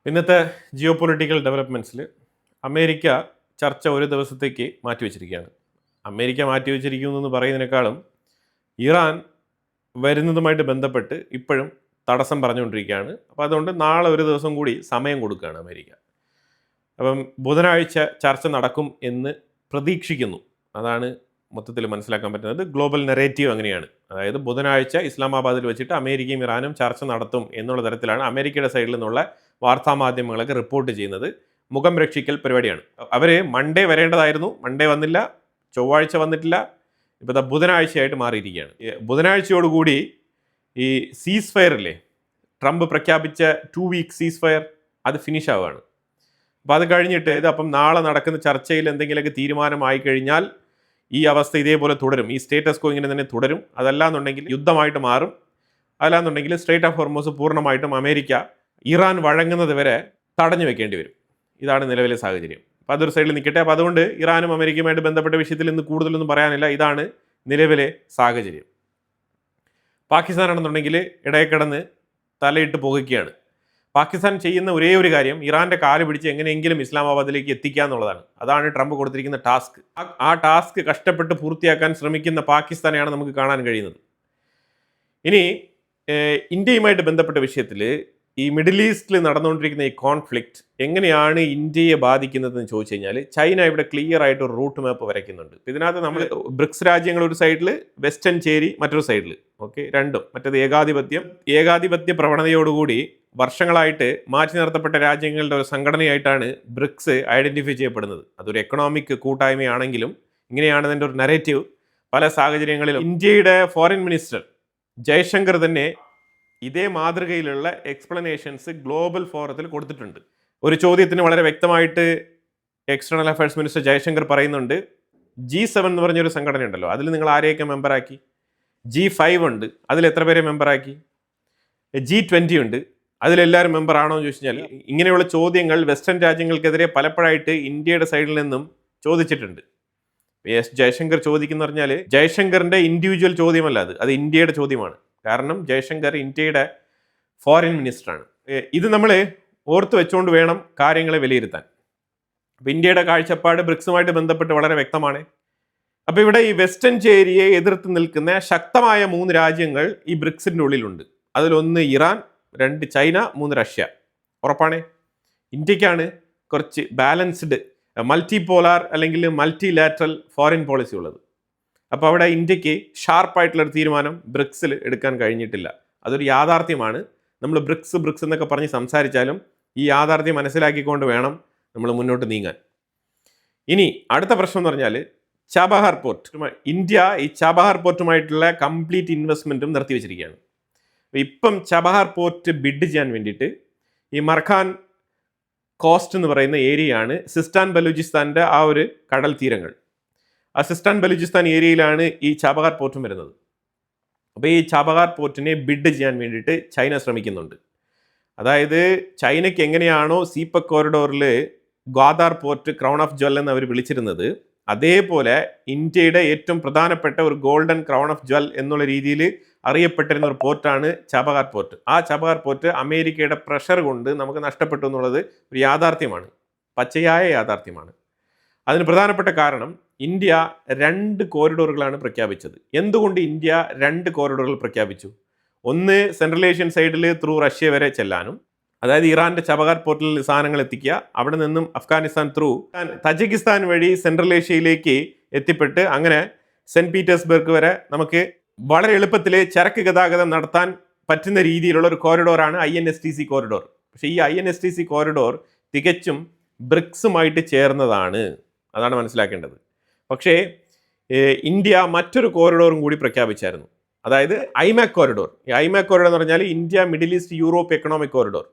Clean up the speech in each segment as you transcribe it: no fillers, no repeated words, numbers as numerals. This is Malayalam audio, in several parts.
ഇന്നത്തെ ജിയോ പൊളിറ്റിക്കൽ ഡെവലപ്മെൻറ്റ്സിൽ അമേരിക്ക ചർച്ച ഒരു ദിവസത്തേക്ക് മാറ്റിവെച്ചിരിക്കുകയാണ്. അമേരിക്ക മാറ്റിവെച്ചിരിക്കുന്നു എന്ന് പറയുന്നതിനേക്കാളും ഇറാൻ വരുന്നതുമായിട്ട് ബന്ധപ്പെട്ട് ഇപ്പോഴും തടസ്സം പറഞ്ഞുകൊണ്ടിരിക്കുകയാണ്. അപ്പോൾ അതുകൊണ്ട് നാളെ ഒരു ദിവസം കൂടി സമയം കൊടുക്കുകയാണ് അമേരിക്ക. അപ്പം ബുധനാഴ്ച ചർച്ച നടക്കും എന്ന് പ്രതീക്ഷിക്കുന്നു. അതാണ് മൊത്തത്തിൽ മനസ്സിലാക്കാൻ പറ്റുന്നത്. ഗ്ലോബൽ നെറേറ്റീവ് അങ്ങനെയാണ്. അതായത് ബുധനാഴ്ച ഇസ്ലാമാബാദിൽ വെച്ചിട്ട് അമേരിക്കയും ഇറാനും ചർച്ച നടത്തും എന്നുള്ള തരത്തിലാണ് അമേരിക്കയുടെ സൈഡിൽ നിന്നുള്ള വാർത്താമാധ്യമങ്ങളൊക്കെ റിപ്പോർട്ട് ചെയ്യുന്നത്. മുഖം രക്ഷിക്കൽ പരിപാടിയാണ്. അവർ മൺഡേ വരേണ്ടതായിരുന്നു, മൺഡേ വന്നില്ല, ചൊവ്വാഴ്ച വന്നിട്ടില്ല, ഇപ്പോൾ ബുധനാഴ്ചയായിട്ട് മാറിയിരിക്കുകയാണ്. ബുധനാഴ്ചയോടുകൂടി ഈ സീസ് ഫയർ ഇല്ലേ, ട്രംപ് പ്രഖ്യാപിച്ച 2 വീക്ക് സീസ് ഫയർ, അത് ഫിനിഷ് ആവുകയാണ്. അപ്പോൾ അത് കഴിഞ്ഞിട്ട് അപ്പം നാളെ നടക്കുന്ന ചർച്ചയിൽ എന്തെങ്കിലുമൊക്കെ തീരുമാനമായി കഴിഞ്ഞാൽ ഈ അവസ്ഥ ഇതേപോലെ തുടരും, ഈ സ്റ്റേറ്റസ് കോ ഇങ്ങനെ തന്നെ തുടരും. അതല്ലാന്നുണ്ടെങ്കിൽ യുദ്ധമായിട്ട് മാറും. അല്ലാന്നുണ്ടെങ്കിൽ സ്ട്രേറ്റ് ഓഫ് ഹോർമൂസ് പൂർണ്ണമായിട്ടും അമേരിക്ക ഇറാൻ വഴങ്ങുന്നത് വരെ തടഞ്ഞു വെക്കേണ്ടി വരും. ഇതാണ് നിലവിലെ സാഹചര്യം. അപ്പോൾ അതൊരു സൈഡിൽ നിൽക്കട്ടെ. അപ്പോൾ അതുകൊണ്ട് ഇറാനും അമേരിക്കയുമായിട്ട് ബന്ധപ്പെട്ട വിഷയത്തിൽ ഇന്ന് കൂടുതലൊന്നും പറയാനില്ല. ഇതാണ് നിലവിലെ സാഹചര്യം. പാകിസ്ഥാനാണെന്നുണ്ടെങ്കിൽ ഇടയിൽ കിടന്ന് തലയിട്ട് പുകയ്ക്കുകയാണ്. പാകിസ്ഥാൻ ചെയ്യുന്ന ഒരേ ഒരു കാര്യം ഇറാൻ്റെ കാല് പിടിച്ച് എങ്ങനെയെങ്കിലും ഇസ്ലാമാബാദിലേക്ക് എത്തിക്കുക എന്നുള്ളതാണ്. അതാണ് ട്രംപ് കൊടുത്തിരിക്കുന്ന ടാസ്ക്. ആ ടാസ്ക് കഷ്ടപ്പെട്ട് പൂർത്തിയാക്കാൻ ശ്രമിക്കുന്ന പാകിസ്ഥാനെയാണ് നമുക്ക് കാണാൻ കഴിയുന്നത്. ഇനി ഇന്ത്യയുമായിട്ട് ബന്ധപ്പെട്ട വിഷയത്തിൽ ഈ മിഡിൽ ഈസ്റ്റിൽ നടന്നുകൊണ്ടിരിക്കുന്ന ഈ കോൺഫ്ലിക്റ്റ് എങ്ങനെയാണ് ഇന്ത്യയെ ബാധിക്കുന്നതെന്ന് ചോദിച്ചു കഴിഞ്ഞാൽ ചൈന ഇവിടെ ക്ലിയർ ആയിട്ട് ഒരു റൂട്ട് മാപ്പ് വരയ്ക്കുന്നുണ്ട്. ഇതിനകത്ത് നമ്മൾ ബ്രിക്സ് രാജ്യങ്ങൾ ഒരു സൈഡിൽ, വെസ്റ്റേൺ ചേരി മറ്റൊരു സൈഡിൽ, ഓക്കെ, രണ്ടും. മറ്റേത് ഏകാധിപത്യ പ്രവണതയോടുകൂടി വർഷങ്ങളായിട്ട് മാറ്റി നിർത്തപ്പെട്ട രാജ്യങ്ങളുടെ ഒരു സംഘടനയായിട്ടാണ് ബ്രിക്സ് ഐഡന്റിഫൈ ചെയ്യപ്പെടുന്നത്. അതൊരു എക്കണോമിക് കൂട്ടായ്മയാണെങ്കിലും ഇങ്ങനെയാണ് അതിൻ്റെ ഒരു നരേറ്റീവ്. പല സാഹചര്യങ്ങളിലും ഇന്ത്യയുടെ ഫോറിൻ മിനിസ്റ്റർ ജയശങ്കർ തന്നെ ഇതേ മാതൃകയിലുള്ള എക്സ്പ്ലനേഷൻസ് ഗ്ലോബൽ ഫോറത്തിൽ കൊടുത്തിട്ടുണ്ട്. ഒരു ചോദ്യത്തിന് വളരെ വ്യക്തമായിട്ട് എക്സ്റ്റേണൽ അഫയേഴ്സ് മിനിസ്റ്റർ ജയശങ്കർ പറയുന്നുണ്ട്, G7 എന്ന് പറഞ്ഞൊരു സംഘടന ഉണ്ടല്ലോ, അതിൽ നിങ്ങൾ ആരെയൊക്കെ മെമ്പറാക്കി? G5 ഉണ്ട്, അതിൽ എത്ര പേരെ മെമ്പറാക്കി? G20 ഉണ്ട്, അതിലെല്ലാവരും മെമ്പറാണോ എന്ന് ചോദിച്ചു കഴിഞ്ഞാൽ ഇങ്ങനെയുള്ള ചോദ്യങ്ങൾ വെസ്റ്റേൺ രാജ്യങ്ങൾക്കെതിരെ പലപ്പോഴായിട്ട് ഇന്ത്യയുടെ സൈഡിൽ നിന്നും ചോദിച്ചിട്ടുണ്ട്. ജയശങ്കർ ചോദിക്കുന്ന പറഞ്ഞാൽ ജയശങ്കറിന്റെ ഇൻഡിവിജ്വൽ ചോദ്യമല്ല, അത് ഇന്ത്യയുടെ ചോദ്യമാണ്. കാരണം ജയശങ്കർ ഇന്ത്യയുടെ ഫോറിൻ മിനിസ്റ്ററാണ്. ഇത് നമ്മൾ ഓർത്ത് വെച്ചുകൊണ്ട് വേണം കാര്യങ്ങളെ വിലയിരുത്താൻ. അപ്പോൾ ഇന്ത്യയുടെ കാഴ്ചപ്പാട് ബ്രിക്സുമായിട്ട് ബന്ധപ്പെട്ട് വളരെ വ്യക്തമാണ്. അപ്പോൾ ഇവിടെ ഈ വെസ്റ്റേൺ ചേരിയെ എതിർത്ത് നിൽക്കുന്ന ശക്തമായ 3 രാജ്യങ്ങൾ ഈ ബ്രിക്സിൻ്റെ ഉള്ളിലുണ്ട്. അതിലൊന്ന് ഇറാൻ, 2 ചൈന, 3 റഷ്യ. ഉറപ്പാണ് ഇന്ത്യക്കാണ് കുറച്ച് ബാലൻസ്ഡ് മൾട്ടി പോളാർ അല്ലെങ്കിൽ മൾട്ടി ലാറ്ററൽ ഫോറിൻ പോളിസി ഉള്ളത്. അപ്പോൾ അവിടെ ഇന്ത്യക്ക് ഷാർപ്പായിട്ടുള്ളൊരു തീരുമാനം ബ്രിക്സിൽ എടുക്കാൻ കഴിഞ്ഞിട്ടില്ല. അതൊരു യാഥാർത്ഥ്യമാണ്. നമ്മൾ ബ്രിക്സ് എന്നൊക്കെ പറഞ്ഞ് സംസാരിച്ചാലും ഈ യാഥാർത്ഥ്യം മനസ്സിലാക്കിക്കൊണ്ട് വേണം നമ്മൾ മുന്നോട്ട് നീങ്ങാൻ. ഇനി അടുത്ത പ്രശ്നം എന്ന് പറഞ്ഞാൽ ചബഹാർ പോർട്ട്. ഇന്ത്യ ഈ ചബഹാർ പോർട്ടുമായിട്ടുള്ള കംപ്ലീറ്റ് ഇൻവെസ്റ്റ്മെൻറ്റും നിർത്തിവെച്ചിരിക്കുകയാണ്. ഇപ്പം ചബഹാർ പോർട്ട് ബിഡ് ചെയ്യാൻ വേണ്ടിയിട്ട് ഈ മർഖാൻ കോസ്റ്റ് എന്ന് പറയുന്ന ഏരിയയാണ് സിസ്താൻ ബലൂചിസ്ഥാൻ്റെ ആ ഒരു കടൽ തീരങ്ങൾ. ആ സിസ്താൻ ബലൂചിസ്ഥാൻ ഏരിയയിലാണ് ഈ ചബഹാർ പോർട്ടും വരുന്നത്. അപ്പോൾ ഈ ചബഹാർ പോർട്ടിനെ ബിഡ് ചെയ്യാൻ വേണ്ടിയിട്ട് ചൈന ശ്രമിക്കുന്നുണ്ട്. അതായത് ചൈനയ്ക്ക് എങ്ങനെയാണോ സീപക് കോറിഡോറിൽ ഗ്വാദാർ പോർട്ട് ക്രൗൺ ഓഫ് ജ്വൽ എന്ന് അവർ വിളിച്ചിരുന്നത്, അതേപോലെ ഇന്ത്യയുടെ ഏറ്റവും പ്രധാനപ്പെട്ട ഒരു ഗോൾഡൻ ക്രൗൺ ഓഫ് ജ്വൽ എന്നുള്ള രീതിയിൽ അറിയപ്പെട്ടിരുന്ന ഒരു പോർട്ടാണ് ചബഹാർ പോർട്ട്. ആ ചബഹാർ പോർട്ട് അമേരിക്കയുടെ പ്രഷർ കൊണ്ട് നമുക്ക് നഷ്ടപ്പെട്ടു എന്നുള്ളത് ഒരു യാഥാർത്ഥ്യമാണ്, പച്ചയായ യാഥാർത്ഥ്യമാണ്. അതിന് പ്രധാനപ്പെട്ട കാരണം ഇന്ത്യ 2 കോറിഡോറുകളാണ് പ്രഖ്യാപിച്ചത്. എന്തുകൊണ്ട് ഇന്ത്യ 2 കോറിഡോറുകൾ പ്രഖ്യാപിച്ചു? ഒന്ന് സെൻട്രൽ ഏഷ്യൻ സൈഡിൽ ത്രൂ റഷ്യ വരെ ചെല്ലാനും, അതായത് ഇറാൻ്റെ ചബഹാർ പോർട്ടിൽ സാധനങ്ങൾ എത്തിക്കുക, അവിടെ നിന്നും അഫ്ഗാനിസ്ഥാൻ ത്രൂ തജിക്കിസ്ഥാൻ വഴി സെൻട്രൽ ഏഷ്യയിലേക്ക് എത്തിപ്പെട്ട് അങ്ങനെ സെൻറ്റ് പീറ്റേഴ്സ്ബർഗ് വരെ നമുക്ക് വളരെ എളുപ്പത്തിൽ ചരക്ക് ഗതാഗതം നടത്താൻ പറ്റുന്ന രീതിയിലുള്ള ഒരു കോറിഡോറാണ് INSTC കോറിഡോർ. പക്ഷേ ഈ INSTC കോറിഡോർ തികച്ചും ബ്രിക്സുമായിട്ട് ചേർന്നതാണ്. അതാണ് മനസ്സിലാക്കേണ്ടത്. പക്ഷേ ഇന്ത്യ മറ്റൊരു കോറിഡോറും കൂടി പ്രഖ്യാപിച്ചായിരുന്നു, അതായത് ഐമാക് കോറിഡോർ. ഈ ഐമാക് കോറിഡോർ എന്ന് പറഞ്ഞാൽ India middle east Europe economic corridor.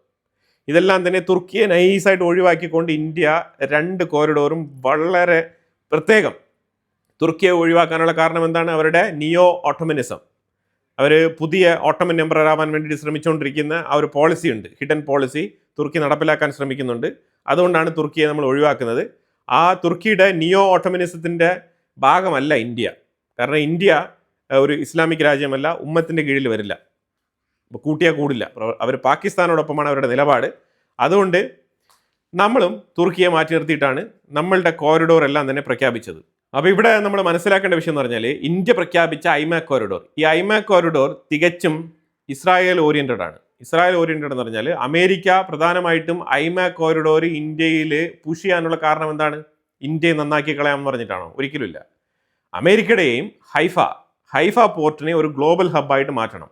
ഇതെല്ലാം തന്നെ തുർക്കിയെ നൈസായിട്ട് ഒഴിവാക്കിക്കൊണ്ട് ഇന്ത്യ 2 കോറിഡോറും വളരെ പ്രത്യേകം. തുർക്കിയെ ഒഴിവാക്കാനുള്ള കാരണം എന്താണ്? അവരുടെ നിയോ ഓട്ടോമനിസം, അവർ പുതിയ ഓട്ടോമൻ എംപറർ ആവാൻ വേണ്ടി ശ്രമിച്ചുകൊണ്ടിരിക്കുന്ന ആ ഒരു പോളിസി ഉണ്ട്, ഹിഡൻ പോളിസി തുർക്കി നടപ്പിലാക്കാൻ ശ്രമിക്കുന്നുണ്ട്. അതുകൊണ്ടാണ് തുർക്കിയെ നമ്മൾ ഒഴിവാക്കുന്നത്. ആ തുർക്കിയുടെ നിയോ ഓട്ടോമനിസത്തിൻ്റെ ഭാഗമല്ല ഇന്ത്യ. കാരണം ഇന്ത്യ ഒരു ഇസ്ലാമിക് രാജ്യമല്ല, ഉമ്മത്തിൻ്റെ കീഴിൽ വരില്ല, കൂട്ടിയാൽ കൂടില്ല. അവർ പാകിസ്ഥാനോടൊപ്പമാണ് അവരുടെ നിലപാട്. അതുകൊണ്ട് നമ്മളും തുർക്കിയെ മാറ്റി നിർത്തിയിട്ടാണ് നമ്മളുടെ കോറിഡോർ എല്ലാം തന്നെ പ്രഖ്യാപിച്ചത്. അപ്പോൾ ഇവിടെ നമ്മൾ മനസ്സിലാക്കേണ്ട വിഷയം എന്ന് പറഞ്ഞാൽ ഇന്ത്യ പ്രഖ്യാപിച്ച ഐമാക് കോറിഡോർ, ഈ ഐമാക് കോറിഡോർ തികച്ചും ഇസ്രായേൽ ഓറിയന്റഡ് ആണ്. ഇസ്രായേൽ ഓറിയന്റഡ് എന്ന് പറഞ്ഞാൽ അമേരിക്ക പ്രധാനമായിട്ടും ഐമാക് കോറിഡോർ ഇന്ത്യയിൽ പുഷ് ചെയ്യാനുള്ള കാരണം എന്താണ്? ഇന്ത്യയെ നന്നാക്കി കളയാമെന്ന് പറഞ്ഞിട്ടാണോ? ഒരിക്കലുമില്ല. അമേരിക്കയുടെയും ഹൈഫ പോർട്ടിനെ ഒരു ഗ്ലോബൽ ഹബ്ബായിട്ട് മാറ്റണം.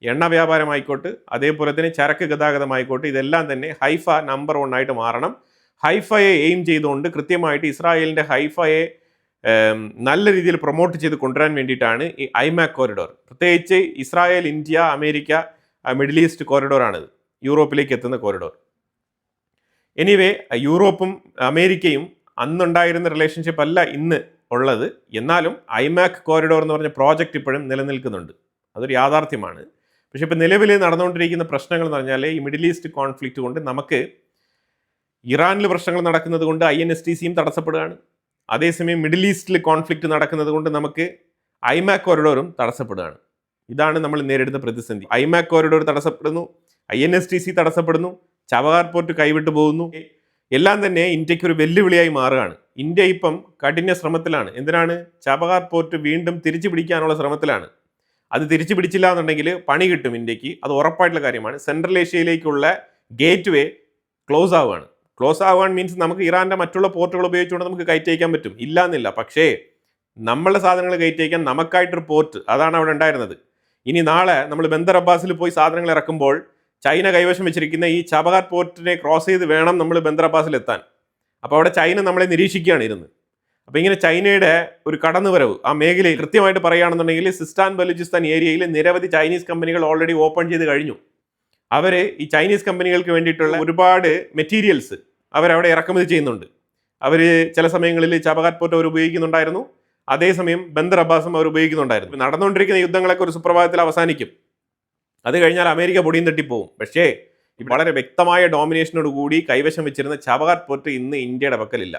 എണ്ണ വ്യാപാരമായിക്കോട്ടെ, അതേപോലെ തന്നെ ചരക്ക് ഗതാഗതമായിക്കോട്ടെ, ഇതെല്ലാം തന്നെ ഹൈഫ നമ്പർ 1 ആയിട്ട് മാറണം. ഹൈഫയെ എയിം ചെയ്തുകൊണ്ട് കൃത്യമായിട്ട് ഇസ്രായേലിൻ്റെ ഹൈഫയെ നല്ല രീതിയിൽ പ്രൊമോട്ട് ചെയ്ത് കൊണ്ടുവരാൻ വേണ്ടിയിട്ടാണ് ഈ ഐമാക് കോറിഡോർ. പ്രത്യേകിച്ച് Israel, India, America, middle east കോറിഡോറാണിത്, യൂറോപ്പിലേക്ക് എത്തുന്ന കോറിഡോർ. എനിവേ, യൂറോപ്പും അമേരിക്കയും അന്നുണ്ടായിരുന്ന റിലേഷൻഷിപ്പ് അല്ല ഇന്ന് ഉള്ളത്. എന്നാലും ഐമാക് കോറിഡോർ എന്ന് പറഞ്ഞ പ്രോജക്റ്റ് ഇപ്പോഴും നിലനിൽക്കുന്നുണ്ട്, അതൊരു യാഥാർത്ഥ്യമാണ്. പക്ഷെ ഇപ്പോൾ നിലവിൽ നടന്നുകൊണ്ടിരിക്കുന്ന പ്രശ്നങ്ങൾ എന്ന് പറഞ്ഞാൽ ഈ മിഡിൽ ഈസ്റ്റ് കോൺഫ്ലിക്റ്റ് കൊണ്ട് നമുക്ക് ഇറാനിൽ പ്രശ്നങ്ങൾ നടക്കുന്നത് കൊണ്ട് INSTCയും തടസ്സപ്പെടുകയാണ്. അതേസമയം മിഡിൽ ഈസ്റ്റിൽ കോൺഫ്ലിക്റ്റ് നടക്കുന്നത് കൊണ്ട് നമുക്ക് ഐമാക് കോറിഡോറും തടസ്സപ്പെടുകയാണ്. ഇതാണ് നമ്മൾ നേരിടുന്ന പ്രതിസന്ധി. ഐമാക് കോറിഡോർ തടസ്സപ്പെടുന്നു, INSTC തടസ്സപ്പെടുന്നു, ചബഹാർ പോർട്ട് കൈവിട്ടു പോകുന്നു. എല്ലാം തന്നെ ഇന്ത്യക്ക് ഒരു വെല്ലുവിളിയായി മാറുകയാണ്. ഇന്ത്യ ഇപ്പം കഠിന ശ്രമത്തിലാണ്. എന്തിനാണ്? ചബഹാർ പോർട്ട് വീണ്ടും തിരിച്ചു പിടിക്കാനുള്ള ശ്രമത്തിലാണ്. അത് തിരിച്ചു പിടിച്ചില്ല എന്നുണ്ടെങ്കിൽ പണി കിട്ടും ഇന്ത്യക്ക്, അത് ഉറപ്പായിട്ടുള്ള കാര്യമാണ്. സെൻട്രൽ ഏഷ്യയിലേക്കുള്ള ഗേറ്റ് വേ ക്ലോസ് ആവുകയാണ്. ക്ലോസ് ആവാൻ മീൻസ് നമുക്ക് ഇറാൻ്റെ മറ്റുള്ള പോർട്ടുകൾ ഉപയോഗിച്ചുകൊണ്ട് നമുക്ക് കയറ്റി അയക്കാൻ പറ്റും, ഇല്ല എന്നില്ല. പക്ഷേ നമ്മളുടെ സാധനങ്ങൾ കയറ്റി അയക്കാൻ നമുക്കായിട്ടൊരു പോർട്ട്, അതാണ് അവിടെ ഉണ്ടായിരുന്നത്. ഇനി നാളെ നമ്മൾ ബന്ദർ അബ്ബാസിൽ പോയി സാധനങ്ങൾ ഇറക്കുമ്പോൾ ചൈന കൈവശം വെച്ചിരിക്കുന്ന ഈ ചബഹാർ പോർട്ടിനെ ക്രോസ് ചെയ്ത് വേണം നമ്മൾ ബന്ദർ അബ്ബാസിൽ എത്താൻ. അപ്പോൾ അവിടെ ചൈന നമ്മളെ നിരീക്ഷിക്കുകയാണ് ഇരുന്ന്. അപ്പോൾ ഇങ്ങനെ ചൈനയുടെ ഒരു കടന്നുവരവ് ആ മേഖലയിൽ കൃത്യമായിട്ട് പറയുകയാണെന്നുണ്ടെങ്കിൽ സിസ്താൻ ബലൂചിസ്ഥാൻ ഏരിയയിൽ നിരവധി ചൈനീസ് കമ്പനികൾ ഓൾറെഡി ഓപ്പൺ ചെയ്ത് കഴിഞ്ഞു. അവർ ഈ ചൈനീസ് കമ്പനികൾക്ക് വേണ്ടിയിട്ടുള്ള ഒരുപാട് മെറ്റീരിയൽസ് അവരവിടെ ഇറക്കുമതി ചെയ്യുന്നുണ്ട്. അവർ ചില സമയങ്ങളിൽ ചബഹാർ പോർട്ട് അവർ ഉപയോഗിക്കുന്നുണ്ടായിരുന്നു, അതേസമയം ബന്ദർ അബ്ബാസും അവർ ഉപയോഗിക്കുന്നുണ്ടായിരുന്നു. നടന്നുകൊണ്ടിരിക്കുന്ന യുദ്ധങ്ങളൊക്കെ ഒരു സുപ്രഭാതത്തിൽ അവസാനിക്കും. അത് കഴിഞ്ഞാൽ അമേരിക്ക പൊടിയും തട്ടിപ്പോവും. പക്ഷേ വളരെ വ്യക്തമായ ഡോമിനേഷനോട് കൂടി കൈവശം വെച്ചിരുന്ന ചബഹാർ പോർട്ട് ഇന്ന് ഇന്ത്യയുടെ പക്കലില്ല.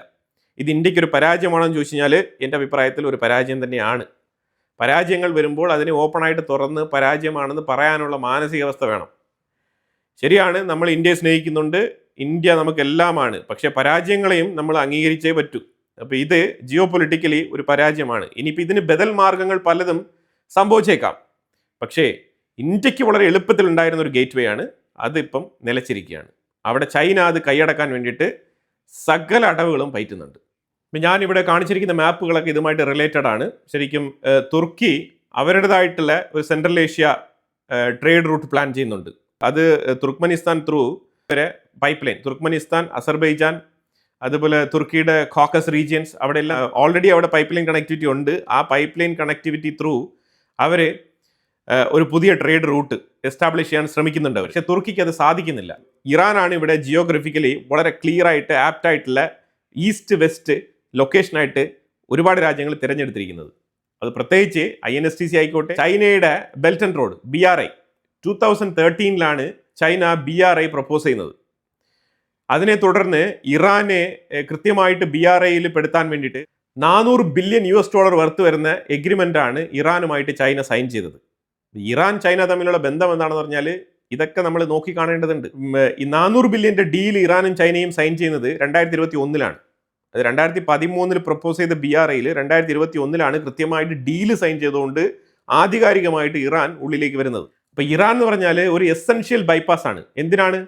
ഇത് ഇന്ത്യക്കൊരു പരാജയമാണെന്ന് ചോദിച്ചു കഴിഞ്ഞാൽ എൻ്റെ അഭിപ്രായത്തിൽ ഒരു പരാജയം തന്നെയാണ്. പരാജയങ്ങൾ വരുമ്പോൾ അതിനെ ഓപ്പണായിട്ട് തുറന്ന് പരാജയമാണെന്ന് പറയാനുള്ള മാനസികാവസ്ഥ വേണം. ശരിയാണ്, നമ്മൾ ഇന്ത്യയെ സ്നേഹിക്കുന്നുണ്ട്, ഇന്ത്യ നമുക്കെല്ലാമാണ്. പക്ഷേ പരാജയങ്ങളെയും നമ്മൾ അംഗീകരിച്ചേ പറ്റൂ. അപ്പോൾ ഇത് ജിയോ പൊളിറ്റിക്കലി ഒരു പരാജയമാണ്. ഇനിയിപ്പോൾ ഇതിന് ബദൽ മാർഗങ്ങൾ പലതും സംഭവിച്ചേക്കാം. പക്ഷേ ഇന്ത്യക്ക് വളരെ എളുപ്പത്തിൽ ഉണ്ടായിരുന്ന ഒരു ഗേറ്റ് വേ ആണ്, അതിപ്പം നിലച്ചിരിക്കുകയാണ്. അവിടെ ചൈന അത് കൈയടക്കാൻ വേണ്ടിയിട്ട് സകല അടവുകളും പയറ്റുന്നുണ്ട്. ഇപ്പം ഞാനിവിടെ കാണിച്ചിരിക്കുന്ന മാപ്പുകളൊക്കെ ഇതുമായിട്ട് റിലേറ്റഡ് ആണ്. ശരിക്കും തുർക്കി അവരുടേതായിട്ടുള്ള ഒരു central Asia trade root plan ചെയ്യുന്നുണ്ട്. അത് തുർക്ക്മെനിസ്ഥാൻ ത്രൂ വരെ പൈപ്പ് ലൈൻ, തുർക്ക്മെനിസ്ഥാൻ, അസർബൈജാൻ, അതുപോലെ തുർക്കിയുടെ കോക്കസ് റീജിയൻസ്, അവിടെ എല്ലാം ഓൾറെഡി അവിടെ പൈപ്പ് ലൈൻ കണക്ടിവിറ്റി ഉണ്ട്. ആ പൈപ്പ് ലൈൻ കണക്ടിവിറ്റി ത്രൂ അവർ ഒരു പുതിയ ട്രേഡ് റൂട്ട് എസ്റ്റാബ്ലിഷ് ചെയ്യാൻ ശ്രമിക്കുന്നുണ്ട്. പക്ഷേ തുർക്കിക്ക് അത് സാധിക്കുന്നില്ല. ഇറാനാണ് ഇവിടെ ജിയോഗ്രഫിക്കലി വളരെ ക്ലിയർ ആയിട്ട് ആപ്റ്റായിട്ടുള്ള ഈസ്റ്റ് വെസ്റ്റ് ലൊക്കേഷനായിട്ട് ഒരുപാട് രാജ്യങ്ങൾ തിരഞ്ഞെടുത്തിരിക്കുന്നത്. അത് പ്രത്യേകിച്ച് INSTC ആയിക്കോട്ടെ, ചൈനയുടെ belt and road BRI 2013 China BRI propose ചെയ്യുന്നത്. അതിനെ തുടർന്ന് ഇറാനെ കൃത്യമായിട്ട് BRIയിൽ പെടുത്താൻ വേണ്ടിയിട്ട് $400 ബില്യൺ വർത്ത് വരുന്ന എഗ്രിമെൻ്റാണ് ഇറാനുമായിട്ട് ചൈന സൈൻ ചെയ്തത്. ഇറാൻ ചൈന തമ്മിലുള്ള ബന്ധം എന്താണെന്ന് പറഞ്ഞാൽ ഇതൊക്കെ നമ്മൾ നോക്കി കാണേണ്ടതുണ്ട്. ഈ 400 ബില്യൻ്റെ ഡീൽ ഇറാനും ചൈനയും സൈൻ ചെയ്യുന്നത് 2021 അത് 2013 പ്രപ്പോസ് ചെയ്ത BRIയിൽ 2021 കൃത്യമായിട്ട് ഡീല് സൈൻ ചെയ്തുകൊണ്ട് ആധികാരികമായിട്ട് ഇറാൻ ഉള്ളിലേക്ക് വരുന്നത്. അപ്പോൾ ഇറാൻ എന്ന് പറഞ്ഞാൽ ഒരു എസെൻഷ്യൽ ബൈപ്പാസ് ആണ്. എന്തിനാണ്?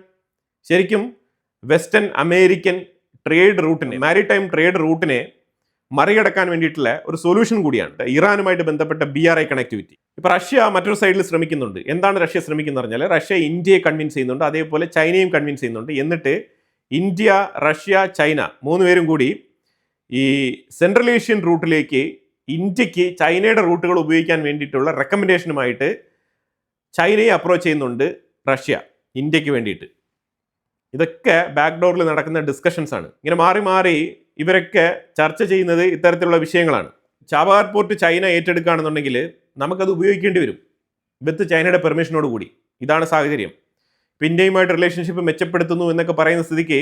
ശരിക്കും വെസ്റ്റേൺ അമേരിക്കൻ ട്രേഡ് റൂട്ടിനെ, മാരിടൈം ട്രേഡ് റൂട്ടിനെ മറികടക്കാൻ വേണ്ടിയിട്ടുള്ള ഒരു സൊല്യൂഷൻ കൂടിയാണ് ഇറാനുമായിട്ട് ബന്ധപ്പെട്ട BRI കണക്ടിവിറ്റി. ഇപ്പോൾ റഷ്യ മറ്റൊരു സൈഡിൽ ശ്രമിക്കുന്നുണ്ട്. എന്താണ് റഷ്യ ശ്രമിക്കുന്നത് പറഞ്ഞാൽ, റഷ്യ ഇന്ത്യയെ കൺവിൻസ് ചെയ്യുന്നുണ്ട്, അതേപോലെ ചൈനയും കൺവിൻസ് ചെയ്യുന്നുണ്ട്. എന്നിട്ട് ഇന്ത്യ, റഷ്യ, ചൈന 3 പേരും കൂടി ഈ സെൻട്രൽ ഏഷ്യൻ റൂട്ടിലേക്ക് ഇന്ത്യക്ക് ചൈനയുടെ റൂട്ടുകൾ ഉപയോഗിക്കാൻ വേണ്ടിയിട്ടുള്ള റെക്കമെൻഡേഷനുമായിട്ട് ചൈനയെ അപ്രോച്ച് ചെയ്യുന്നുണ്ട് റഷ്യ ഇന്ത്യക്ക് വേണ്ടിയിട്ട്. ഇതൊക്കെ ബാക്ക് ഡോറിൽ നടക്കുന്ന ഡിസ്കഷൻസ് ആണ്. ഇങ്ങനെ മാറി മാറി ഇവരൊക്കെ ചർച്ച ചെയ്യുന്നത് ഇത്തരത്തിലുള്ള വിഷയങ്ങളാണ്. ചബഹാർ പോർട്ട് ചൈന ഏറ്റെടുക്കുകയാണെന്നുണ്ടെങ്കിൽ നമുക്കത് ഉപയോഗിക്കേണ്ടി വരും വിത്ത് ചൈനയുടെ പെർമിഷനോട് കൂടി. ഇതാണ് സാഹചര്യം. ഇന്ത്യയുമായിട്ട് റിലേഷൻഷിപ്പ് മെച്ചപ്പെടുത്തുന്നു എന്നൊക്കെ പറയുന്ന സ്ഥിതിക്ക്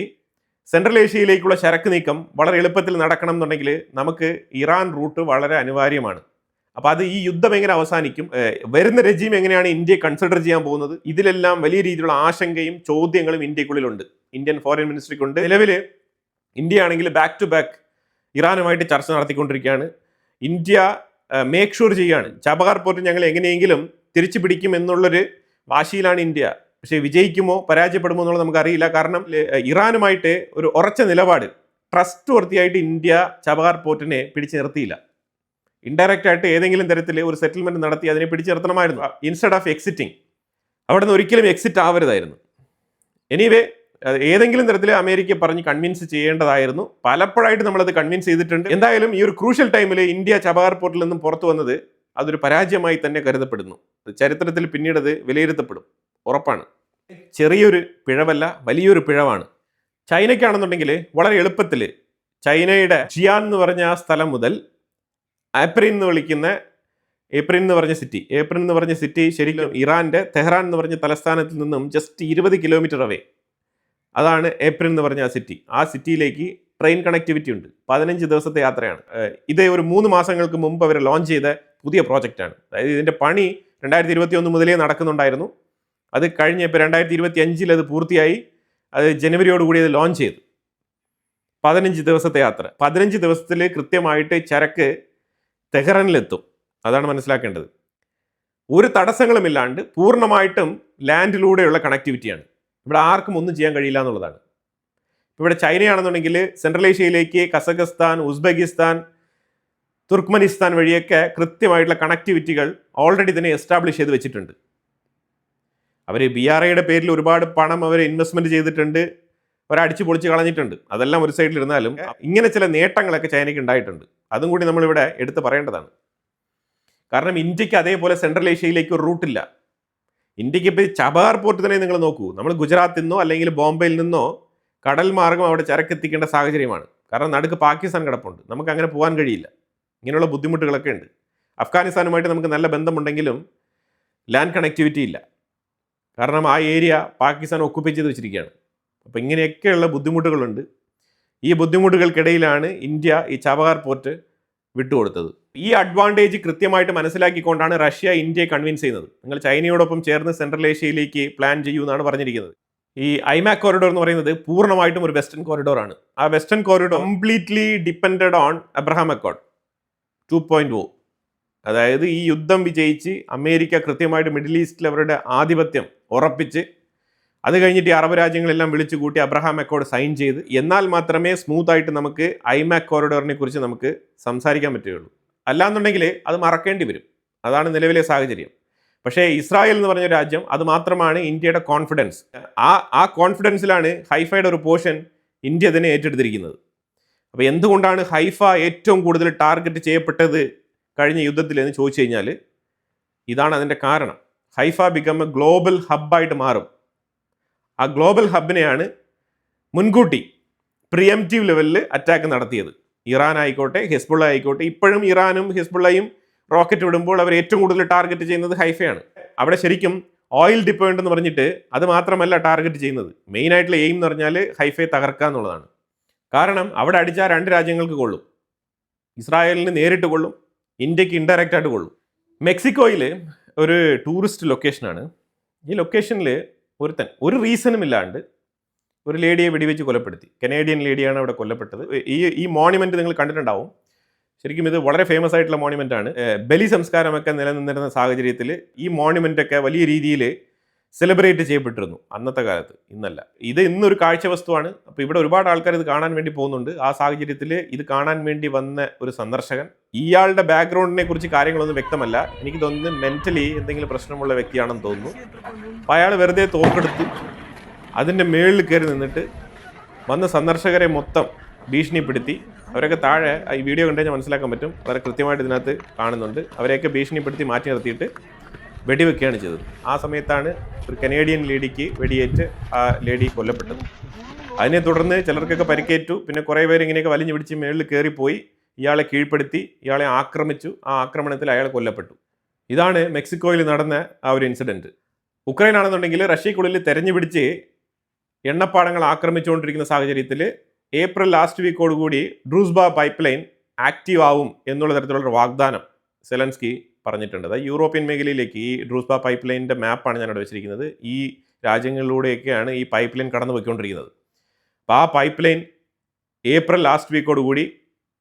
സെൻട്രൽ ഏഷ്യയിലേക്കുള്ള ചരക്ക് നീക്കം വളരെ എളുപ്പത്തിൽ നടക്കണം എന്നുണ്ടെങ്കിൽ നമുക്ക് ഇറാൻ റൂട്ട് വളരെ അനിവാര്യമാണ്. അപ്പോൾ അത് ഈ യുദ്ധം എങ്ങനെ അവസാനിക്കും, വരുന്ന റെജീം എങ്ങനെയാണ് ഇന്ത്യയെ കൺസിഡർ ചെയ്യാൻ പോകുന്നത്, ഇതിലെല്ലാം വലിയ രീതിയിലുള്ള ആശങ്കയും ചോദ്യങ്ങളും ഇന്ത്യക്കുള്ളിലുണ്ട്, ഇന്ത്യൻ ഫോറിൻ മിനിസ്ട്രിക്കുണ്ട്. നിലവിൽ ഇന്ത്യ ആണെങ്കിൽ ബാക്ക് ടു ബാക്ക് ഇറാനുമായിട്ട് ചർച്ച നടത്തിക്കൊണ്ടിരിക്കുകയാണ്. ഇന്ത്യ മേക്ക് ഷുവർ ചെയ്യാണ് ചബഹാർ പോർട്ട് ഞങ്ങൾ എങ്ങനെയെങ്കിലും തിരിച്ചു പിടിക്കും എന്നുള്ളൊരു വാശിയിലാണ് ഇന്ത്യ. പക്ഷേ വിജയിക്കുമോ പരാജയപ്പെടുമോ എന്നുള്ളത് നമുക്കറിയില്ല. കാരണം ഇറാനുമായിട്ട് ഒരു ഉറച്ച നിലപാട്, ട്രസ്റ്റ് വർത്തിയായിട്ട് ഇന്ത്യ ചബഹാർ പോർട്ടിനെ പിടിച്ചു നിർത്തിയില്ല. ഇൻഡയറക്റ്റ് ആയിട്ട് ഏതെങ്കിലും തരത്തിൽ ഒരു സെറ്റിൽമെന്റ് നടത്തി അതിനെ പിടിച്ചു നിർത്തണമായിരുന്നു, ഇൻസ്റ്റെഡ് ഓഫ് എക്സിറ്റിംഗ്. അവിടെ നിന്ന് ഒരിക്കലും എക്സിറ്റ് ആവരുതായിരുന്നു. എനിവേ ഏതെങ്കിലും തരത്തിൽ അമേരിക്ക പറഞ്ഞ് കൺവിൻസ് ചെയ്യേണ്ടതായിരുന്നു. പലപ്പോഴായിട്ട് നമ്മളത് കൺവിൻസ് ചെയ്തിട്ടുണ്ട്. എന്തായാലും ഈ ഒരു ക്രൂഷ്യൽ ടൈമിൽ ഇന്ത്യ ചബഹാർ പോർട്ടിൽ നിന്നും പുറത്തു വന്നത് അതൊരു പരാജയമായി തന്നെ കരുതപ്പെടുന്നു. ചരിത്രത്തിൽ പിന്നീട് അത് വിലയിരുത്തപ്പെടും, ഉറപ്പാണ്. ചെറിയൊരു പിഴവല്ല, വലിയൊരു പിഴവാണ്. ചൈനയ്ക്കാണെന്നുണ്ടെങ്കിൽ വളരെ എളുപ്പത്തിൽ ചൈനയുടെ ജിയാൻ എന്ന് പറഞ്ഞ ആ സ്ഥലം മുതൽ ഏപ്രിൻ എന്ന് പറഞ്ഞ സിറ്റി ശരിക്കും ഇറാന്റെ തെഹ്റാൻ എന്ന് പറഞ്ഞ തലസ്ഥാനത്തിൽ നിന്നും ജസ്റ്റ് 20 കിലോമീറ്റർ അവേ. അതാണ് ഏപ്രിൽ എന്ന് പറഞ്ഞ ആ സിറ്റിയിലേക്ക് ട്രെയിൻ കണക്ടിവിറ്റി ഉണ്ട്. 15 ദിവസത്തെ യാത്രയാണ്. ഇത് ഒരു 3 മാസങ്ങൾക്ക് മുമ്പ് അവർ ലോഞ്ച് ചെയ്ത പുതിയ പ്രോജക്റ്റാണ്. അതായത് ഇതിന്റെ പണി 2021 മുതലേ നടക്കുന്നുണ്ടായിരുന്നു. അത് കഴിഞ്ഞ് ഇപ്പോൾ 2025 അത് പൂർത്തിയായി. അത് ജനുവരിയോടുകൂടി അത് ലോഞ്ച് ചെയ്തു. 15 ദിവസത്തെ യാത്ര. 15 ദിവസത്തിൽ കൃത്യമായിട്ട് ചരക്ക് തെഹ്റാനിലെത്തും. അതാണ് മനസ്സിലാക്കേണ്ടത്. ഒരു തടസ്സങ്ങളുമില്ലാണ്ട് പൂർണ്ണമായിട്ടും ലാൻഡിലൂടെയുള്ള കണക്ടിവിറ്റിയാണ്. ഇവിടെ ആർക്കും ഒന്നും ചെയ്യാൻ കഴിയില്ല എന്നുള്ളതാണ്. ഇവിടെ ചൈനയാണെന്നുണ്ടെങ്കിൽ സെൻട്രൽ ഏഷ്യയിലേക്ക് കസഖസ്ഥാൻ, ഉസ്ബെക്കിസ്ഥാൻ, തുർക്ക്മനിസ്ഥാൻ വഴിയൊക്കെ കൃത്യമായിട്ടുള്ള കണക്ടിവിറ്റികൾ ഓൾറെഡി തന്നെ എസ്റ്റാബ്ലിഷ് ചെയ്ത് വെച്ചിട്ടുണ്ട്. അവർ BRIയുടെ പേരിൽ ഒരുപാട് പണം അവർ ഇൻവെസ്റ്റ്മെന്റ് ചെയ്തിട്ടുണ്ട്, ഒരടിച്ചു പൊളിച്ച് കളഞ്ഞിട്ടുണ്ട്. അതെല്ലാം ഒരു സൈഡിലിരുന്നാലും ഇങ്ങനെ ചില നേട്ടങ്ങളൊക്കെ ചൈനയ്ക്ക് ഉണ്ടായിട്ടുണ്ട്. അതും കൂടി നമ്മളിവിടെ എടുത്ത് പറയേണ്ടതാണ്. കാരണം ഇന്ത്യക്ക് അതേപോലെ സെൻട്രൽ ഏഷ്യയിലേക്ക് ഒരു റൂട്ടില്ല. ഇന്ത്യക്ക് ഇപ്പോൾ ചബഹാർ പോർട്ട് തന്നെ നിങ്ങൾ നോക്കൂ, നമ്മൾ ഗുജറാത്തിൽ നിന്നോ അല്ലെങ്കിൽ ബോംബെയിൽ നിന്നോ കടൽ മാർഗം അവിടെ ചരക്കെത്തിക്കേണ്ട സാഹചര്യമാണ്. കാരണം നടുക്ക് പാകിസ്ഥാൻ കിടപ്പുണ്ട്, നമുക്ക് അങ്ങനെ പോകാൻ കഴിയില്ല. ഇങ്ങനെയുള്ള ബുദ്ധിമുട്ടുകളൊക്കെ ഉണ്ട്. അഫ്ഗാനിസ്ഥാനുമായിട്ട് നമുക്ക് നല്ല ബന്ധമുണ്ടെങ്കിലും ലാൻഡ് കണക്ടിവിറ്റി ഇല്ല. കാരണം ആ ഏരിയ പാകിസ്ഥാൻ ഒക്കുപ്പൈ ചെയ്ത് വെച്ചിരിക്കുകയാണ്. അപ്പോൾ ഇങ്ങനെയൊക്കെയുള്ള ബുദ്ധിമുട്ടുകളുണ്ട്. ഈ ബുദ്ധിമുട്ടുകൾക്കിടയിലാണ് ഇന്ത്യ ഈ ചബഹാർ പോർട്ട് വിട്ടുകൊടുത്തത്. ഈ അഡ്വാൻറ്റേജ് കൃത്യമായിട്ട് മനസ്സിലാക്കിക്കൊണ്ടാണ് റഷ്യ ഇന്ത്യയെ കൺവിൻസ് ചെയ്യുന്നത്. നിങ്ങൾ ചൈനയോടൊപ്പം ചേർന്ന് സെൻട്രൽ ഏഷ്യയിലേക്ക് പ്ലാൻ ചെയ്യൂ എന്നാണ് പറഞ്ഞിരിക്കുന്നത്. ഈ ഐമാക് കോറിഡോർ എന്ന് പറയുന്നത് പൂർണ്ണമായിട്ടും ഒരു വെസ്റ്റേൺ കോറിഡോർ ആണ്. ആ western corridor completely depended on Abraham Accord 2.0. അതായത് ഈ യുദ്ധം വിജയിച്ച് അമേരിക്ക കൃത്യമായിട്ട് മിഡിൽ ഈസ്റ്റിൽ അവരുടെ ആധിപത്യം ഉറപ്പിച്ച് അത് കഴിഞ്ഞിട്ട് ഈ അറബ് രാജ്യങ്ങളെല്ലാം വിളിച്ചു കൂട്ടി അബ്രഹാം അക്കോർഡ് സൈൻ ചെയ്ത് എന്നാൽ മാത്രമേ സ്മൂത്ത് ആയിട്ട് നമുക്ക് ഐമാക് കോറിഡോറിനെ കുറിച്ച് നമുക്ക് സംസാരിക്കാൻ പറ്റുകയുള്ളൂ. അല്ലാന്നുണ്ടെങ്കിൽ അത് മറക്കേണ്ടി വരും. അതാണ് നിലവിലെ സാഹചര്യം. പക്ഷേ ഇസ്രായേൽ എന്ന് പറഞ്ഞ രാജ്യം, അത് മാത്രമാണ് ഇന്ത്യയുടെ കോൺഫിഡൻസ്. ആ കോൺഫിഡൻസിലാണ് ഹൈഫയുടെ ഒരു പോർഷൻ ഇന്ത്യ തന്നെ ഏറ്റെടുത്തിരിക്കുന്നത്. അപ്പോൾ എന്തുകൊണ്ടാണ് ഹൈഫ ഏറ്റവും കൂടുതൽ ടാർഗറ്റ് ചെയ്യപ്പെട്ടത് കഴിഞ്ഞ യുദ്ധത്തിൽ എന്ന് ചോദിച്ചു കഴിഞ്ഞാൽ ഇതാണ് അതിൻ്റെ കാരണം. ഹൈഫ ബിക്കം എ ഗ്ലോബൽ ഹബ്ബായിട്ട് മാറും. ആ ഗ്ലോബൽ ഹബിനെയാണ് മുൻകൂട്ടി പ്രിയംറ്റീവ് ലെവലിൽ അറ്റാക്ക് നടത്തിയത്. ഇറാൻ ആയിക്കോട്ടെ, ഹെസ്ബുള്ള ആയിക്കോട്ടെ. ഇപ്പോഴും ഇറാനും ഹെസ്ബുള്ളയും റോക്കറ്റ് വിടുമ്പോൾ അവർ ഏറ്റവും കൂടുതൽ ടാർഗറ്റ് ചെയ്യുന്നത് ഹൈഫയാണ്. അവിടെ ശരിക്കും ഓയിൽ ഡിപ്പോയിന്റ് എന്ന് പറഞ്ഞിട്ട് അത് മാത്രമല്ല ടാർഗറ്റ് ചെയ്യുന്നത്. മെയിൻ ആയിട്ടുള്ള എയിം എന്ന് പറഞ്ഞാൽ ഹൈഫയെ തകർക്കുക എന്നുള്ളതാണ്. കാരണം അവിടെ അടിച്ചാൽ 2 രാജ്യങ്ങൾക്ക് കൊള്ളും. ഇസ്രായേലിന് നേരിട്ട് കൊള്ളും, ഇന്ത്യക്ക് ഇൻഡയറക്റ്റ് ആയിട്ട് കൊള്ളും. മെക്സിക്കോയിൽ ഒരു ടൂറിസ്റ്റ് ലൊക്കേഷനാണ്. ഈ ലൊക്കേഷനിൽ ഒരു റീസണും ഇല്ലാണ്ട് ഒരു ലേഡിയെ വെടിവെച്ച് കൊലപ്പെടുത്തി. കനേഡിയൻ ലേഡിയാണ് അവിടെ കൊല്ലപ്പെട്ടത്. ഈ മോണ്യുമെന്റ് നിങ്ങൾ കണ്ടിട്ടുണ്ടാവും. ശരിക്കും ഇത് വളരെ ഫേമസ് ആയിട്ടുള്ള മോണ്യുമെന്റ് ആണ്. ബലി സംസ്കാരമൊക്കെ നിലനിന്നിരുന്ന സാഹചര്യത്തിൽ ഈ മോണ്യുമെന്റ് ഒക്കെ വലിയ രീതിയിൽ സെലിബ്രേറ്റ് ചെയ്യപ്പെട്ടിരുന്നു അന്നത്തെ കാലത്ത്. ഇന്നല്ല, ഇത് ഇന്നൊരു കാഴ്ച വസ്തുവാണ്. അപ്പോൾ ഇവിടെ ഒരുപാട് ആൾക്കാർ ഇത് കാണാൻ വേണ്ടി പോകുന്നുണ്ട്. ആ സാഹചര്യത്തിൽ ഇത് കാണാൻ വേണ്ടി വന്ന ഒരു സന്ദർശകൻ, ഇയാളുടെ ബാക്ക്ഗ്രൗണ്ടിനെ കുറിച്ച് കാര്യങ്ങളൊന്നും വ്യക്തമല്ല. എനിക്ക് തോന്നുന്നു മെന്റലി എന്തെങ്കിലും പ്രശ്നമുള്ള വ്യക്തിയാണെന്ന് തോന്നുന്നു. അപ്പോൾ അയാൾ വെറുതെ തോക്കെടുത്ത് അതിൻ്റെ മേളിൽ കയറി നിന്നിട്ട് വന്ന സന്ദർശകരെ മൊത്തം ഭീഷണിപ്പെടുത്തി. അവരൊക്കെ താഴെ ഈ വീഡിയോ കണ്ടു കഴിഞ്ഞാൽ മനസ്സിലാക്കാൻ പറ്റും, വളരെ കൃത്യമായിട്ട് ഇതിനകത്ത് കാണുന്നുണ്ട്. അവരെയൊക്കെ ഭീഷണിപ്പെടുത്തി മാറ്റി നിർത്തിയിട്ട് വെടിവെക്കുകയാണ് ചെയ്തത്. ആ സമയത്താണ് ഒരു കനേഡിയൻ ലേഡിക്ക് വെടിയേറ്റ് ആ ലേഡി കൊല്ലപ്പെട്ടത്. അതിനെ തുടർന്ന് ചിലർക്കൊക്കെ പരിക്കേറ്റു. പിന്നെ കുറേ പേര് ഇങ്ങനെയൊക്കെ വലിഞ്ഞു പിടിച്ച് മേളിൽ കയറിപ്പോയി ഇയാളെ കീഴ്പ്പെടുത്തി, ഇയാളെ ആക്രമിച്ചു. ആ ആക്രമണത്തിൽ അയാൾ കൊല്ലപ്പെട്ടു. ഇതാണ് മെക്സിക്കോയിൽ നടന്ന ആ ഒരു ഇൻസിഡൻറ്റ്. ഉക്രൈൻ ആണെന്നുണ്ടെങ്കിൽ റഷ്യക്കുള്ളിൽ തെരഞ്ഞു പിടിച്ച് എണ്ണപ്പാടങ്ങൾ ആക്രമിച്ചുകൊണ്ടിരിക്കുന്ന സാഹചര്യത്തിൽ ഏപ്രിൽ ലാസ്റ്റ് വീക്കോടുകൂടി ഡ്രൂസ്ബ പൈപ്പ് ലൈൻ ആക്റ്റീവ് ആവും എന്നുള്ള തരത്തിലുള്ളൊരു വാഗ്ദാനം സെലൻസ്കി പറഞ്ഞിട്ടുണ്ട്. അതായത് യൂറോപ്യൻ മേഖലയിലേക്ക് ഈ ഡ്രൂസ്ബ പൈപ്പ് ലൈനിൻ്റെ മാപ്പാണ് ഞാനിവിടെ വെച്ചിരിക്കുന്നത്. ഈ രാജ്യങ്ങളിലൂടെയൊക്കെയാണ് ഈ പൈപ്പ് ലൈൻ കടന്നു പോയിക്കൊണ്ടിരിക്കുന്നത്. അപ്പോൾ ആ പൈപ്പ് ലൈൻ ഏപ്രിൽ ലാസ്റ്റ് വീക്കോടുകൂടി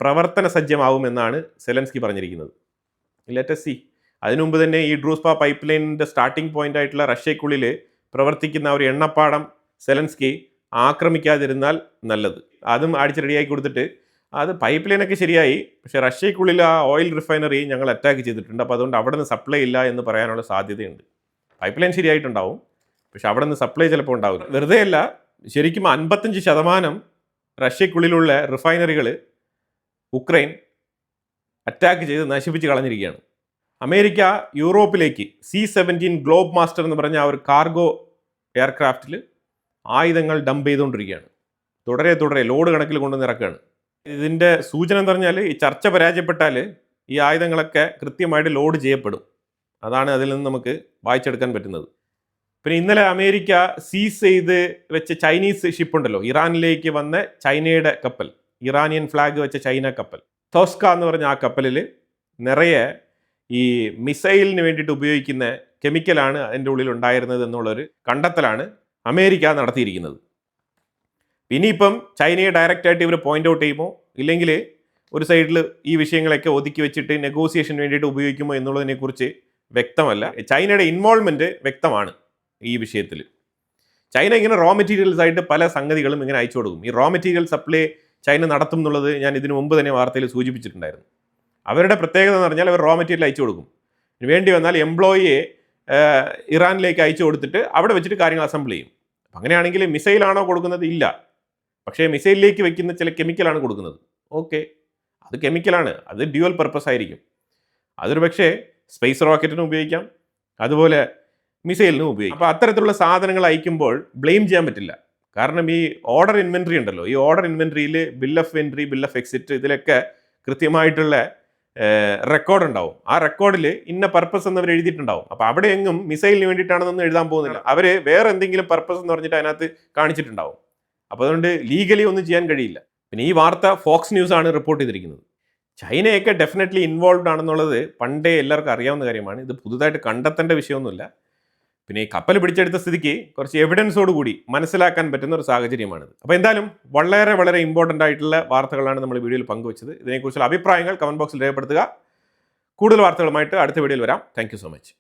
പ്രവർത്തന സജ്ജമാവുമെന്നാണ് സെലൻസ്കി പറഞ്ഞിരിക്കുന്നത്. Let's C. അതിനു മുമ്പ് തന്നെ ഈ ഡ്രൂസ്ബ പൈപ്പ് ലൈനിൻ്റെ സ്റ്റാർട്ടിംഗ് പോയിന്റ് ആയിട്ടുള്ള റഷ്യക്കുള്ളിൽ പ്രവർത്തിക്കുന്ന ഒരു എണ്ണപ്പാടം സെലൻസ്കി ആക്രമിക്കാതിരുന്നാൽ നല്ലത്. അതും അടിച്ച് റെഡിയാക്കി കൊടുത്തിട്ട് അത് പൈപ്പ് ലൈനൊക്കെ ശരിയായി, പക്ഷേ റഷ്യക്കുള്ളിൽ ആ ഓയിൽ റിഫൈനറി ഞങ്ങൾ അറ്റാക്ക് ചെയ്തിട്ടുണ്ട്, അപ്പോൾ അതുകൊണ്ട് അവിടെ നിന്ന് സപ്ലൈ ഇല്ല എന്ന് പറയാനുള്ള സാധ്യതയുണ്ട്. പൈപ്പ് ലൈൻ ശരിയായിട്ടുണ്ടാവും, പക്ഷെ അവിടെ നിന്ന് സപ്ലൈ ചിലപ്പോൾ ഉണ്ടാവില്ല. വെറുതെ അല്ല, ശരിക്കും 55% റഷ്യക്കുള്ളിലുള്ള റിഫൈനറികൾ ഉക്രൈൻ അറ്റാക്ക് ചെയ്ത് നശിപ്പിച്ച് കളഞ്ഞിരിക്കുകയാണ്. അമേരിക്ക യൂറോപ്പിലേക്ക് C-17 ഗ്ലോബ് മാസ്റ്റർ എന്ന് പറഞ്ഞ ആ ഒരു കാർഗോ എയർക്രാഫ്റ്റിൽ ആയുധങ്ങൾ ഡംപ് ചെയ്തുകൊണ്ടിരിക്കുകയാണ്. തുടരെ ലോഡ് കണക്കിൽ കൊണ്ടുവന്ന് ഇറക്കുകയാണ്. ഇതിൻ്റെ സൂചന എന്ന് പറഞ്ഞാൽ ഈ ചർച്ച പരാജയപ്പെട്ടാൽ ഈ ആയുധങ്ങളൊക്കെ കൃത്യമായിട്ട് ലോഡ് ചെയ്യപ്പെടും. അതാണ് അതിൽ നിന്ന് നമുക്ക് വായിച്ചെടുക്കാൻ പറ്റുന്നത്. പിന്നെ ഇന്നലെ അമേരിക്ക സീസ് ചെയ്ത് വെച്ച ചൈനീസ് ഷിപ്പ് ഉണ്ടല്ലോ, ഇറാനിലേക്ക് വന്ന ചൈനയുടെ കപ്പൽ, ഇറാനിയൻ ഫ്ലാഗ് വെച്ച ചൈന കപ്പൽ തോസ്ക എന്ന് പറഞ്ഞ ആ കപ്പലിൽ നിറയെ ഈ മിസൈലിന് വേണ്ടിയിട്ട് ഉപയോഗിക്കുന്ന കെമിക്കലാണ് അതിൻ്റെ ഉള്ളിൽ ഉണ്ടായിരുന്നത് എന്നുള്ളൊരു കണ്ടെത്തലാണ് അമേരിക്ക നടത്തിയിരിക്കുന്നത്. ഇനിയിപ്പം ചൈനയെ ഡയറക്റ്റായിട്ട് ഇവർ പോയിന്റ് ഔട്ട് ചെയ്യുമോ, ഇല്ലെങ്കിൽ ഒരു സൈഡിൽ ഈ വിഷയങ്ങളൊക്കെ ഒതുക്കി വെച്ചിട്ട് നെഗോസിയേഷന് വേണ്ടിയിട്ട് ഉപയോഗിക്കുമോ എന്നുള്ളതിനെക്കുറിച്ച് വ്യക്തമല്ല. ചൈനയുടെ ഇൻവോൾവ്മെൻറ്റ് വ്യക്തമാണ് ഈ വിഷയത്തിൽ. ചൈന ഇങ്ങനെ റോ മെറ്റീരിയൽസ് ആയിട്ട് പല സംഗതികളും ഇങ്ങനെ അയച്ചു കൊടുക്കും. ഈ റോ മെറ്റീരിയൽ സപ്ലൈ ചൈന നടത്തും എന്നുള്ളത് ഞാൻ ഇതിനു മുമ്പ് തന്നെ വാർത്തയിൽ സൂചിപ്പിച്ചിട്ടുണ്ടായിരുന്നു. അവരുടെ പ്രത്യേകത എന്ന് പറഞ്ഞാൽ അവർ റോ മെറ്റീരിയൽ അയച്ചു കൊടുക്കും. വേണ്ടി വന്നാൽ എംപ്ലോയിയെ ഇറാനിലേക്ക് അയച്ചു കൊടുത്തിട്ട് അവിടെ വെച്ചിട്ട് കാര്യങ്ങൾ അസംബിൾ ചെയ്യും. അങ്ങനെയാണെങ്കിൽ മിസൈലാണോ കൊടുക്കുന്നത്? ഇല്ല. പക്ഷേ മിസൈലിലേക്ക് വെക്കുന്ന ചില കെമിക്കലാണ് കൊടുക്കുന്നത്. ഓക്കെ, അത് കെമിക്കലാണ്, അത് ഡ്യുവൽ പർപ്പസ് ആയിരിക്കും. അതൊരു പക്ഷേ സ്പേസ് റോക്കറ്റിനും ഉപയോഗിക്കാം, അതുപോലെ മിസൈലിനും ഉപയോഗിക്കാം. അപ്പോൾ അത്തരത്തിലുള്ള സാധനങ്ങൾ അയക്കുമ്പോൾ ബ്ലെയിം ചെയ്യാൻ പറ്റില്ല. കാരണം ഈ ഓർഡർ ഇൻവെൻട്രി ഉണ്ടല്ലോ, ഈ ഓർഡർ ഇൻവെൻട്രിയിൽ bill of entry, bill of exit, ഇതിലൊക്കെ കൃത്യമായിട്ടുള്ള റെക്കോർഡ് ഉണ്ടാവും. ആ റെക്കോർഡിൽ ഇന്ന പർപ്പസ് എന്നവർ എഴുതിയിട്ടുണ്ടാവും. അപ്പോൾ അവിടെ എങ്ങും മിസൈലിന് വേണ്ടിയിട്ടാണെന്നൊന്നും എഴുതാൻ പോകുന്നില്ല. അവർ വേറെ എന്തെങ്കിലും പർപ്പസ് എന്ന് പറഞ്ഞിട്ട് അതിനകത്ത് കാണിച്ചിട്ടുണ്ടാവും. അപ്പോൾ അതുകൊണ്ട് ലീഗലി ഒന്നും ചെയ്യാൻ കഴിയില്ല. പിന്നെ ഈ വാർത്ത ഫോക്സ് ന്യൂസ് ആണ് റിപ്പോർട്ട് ചെയ്തിരിക്കുന്നത്. ചൈനയൊക്കെ ഡെഫിനറ്റ്ലി ഇൻവോൾവ്ഡ് ആണെന്നുള്ളത് പണ്ടേ എല്ലാവർക്കും അറിയാവുന്ന കാര്യമാണ്. ഇത് പുതുതായിട്ട് കണ്ടെത്തേണ്ട വിഷയമൊന്നുമില്ല. പിന്നെ ഈ കപ്പൽ പിടിച്ചെടുത്ത സ്ഥിതിക്ക് കുറച്ച് എവിഡൻസോട് കൂടി മനസ്സിലാക്കാൻ പറ്റുന്ന ഒരു സാഹചര്യമാണിത്. അപ്പോൾ എന്തായാലും വളരെ ഇമ്പോർട്ടൻ്റ് ആയിട്ടുള്ള വാർത്തകളാണ് നമ്മൾ വീഡിയോയിൽ പങ്കുവച്ചത്. ഇതിനെക്കുറിച്ചുള്ള അഭിപ്രായങ്ങൾ കമൻറ്റ് ബോക്സിൽ രേഖപ്പെടുത്തുക. കൂടുതൽ വാർത്തകളുമായിട്ട് അടുത്ത വീഡിയോയിൽ വരാം. Thank you so much.